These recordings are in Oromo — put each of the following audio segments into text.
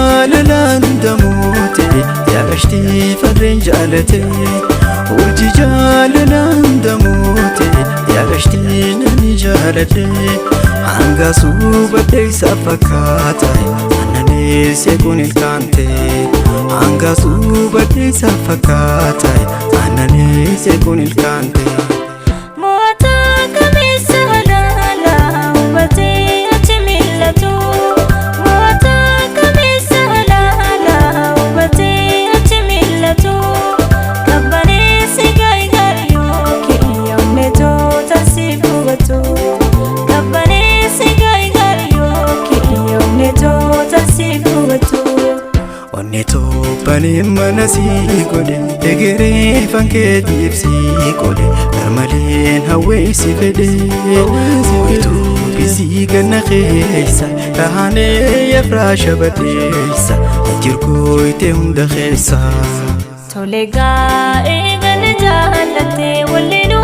Jaalalaan damote yaashtii farreen jaalate Urjii Jaalalaan damote yaashtii nani jaalate Hangaasuu baddeessa fakkaata annanii seequun ilkaante Hangaasuu baddeessa fakkaata annanii seequun ilkaante Bani manasi kode egere fanke tipsi kode karmalen hawesi fede Oitu bisi ganna khesa tahane yafrasha badesa jirko ite hunda khesa Tolega egan jaalate wallinu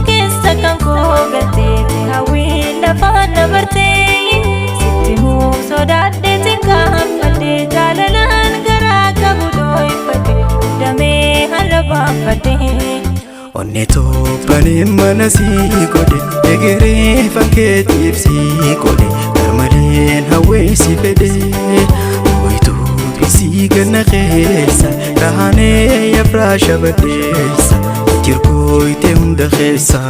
kessa kan kogate hawi lafana barte sittimu sodadde tinkamade jalalan Onneto bani manasi kode egere fanke tipsi kode karmalen hawesi fede Oitu bisi ganna khesa tahane yafrasha badesa jirko ite hunda khesa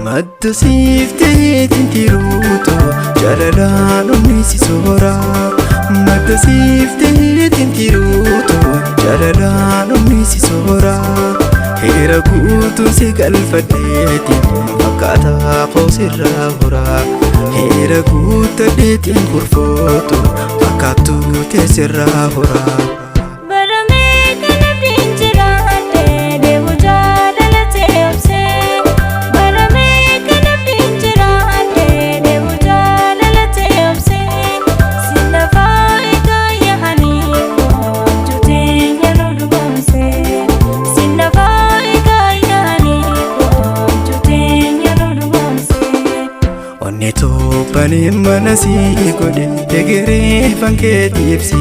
Madda siftee tintiruuto jaalalaan onnisi soora Madda siftee tintiruuto jaalalaan onnisi soora Heera guutuun si galfadheetiin fakkaataa qoosirraa horaa Heera guutadheetiin kurfootu fakkaattuu teessirraa horaa Onneto bani manasi kode egere fanke tipsi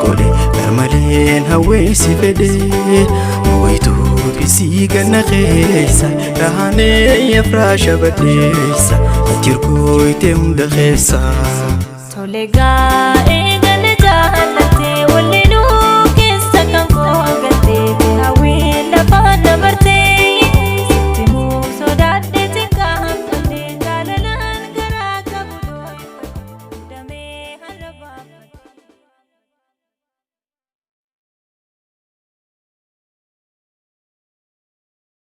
kode karmalen hawesi fede Oitu bisi ganna khesa tahane yafrasha badesa jirko ite hunda khesa Tolega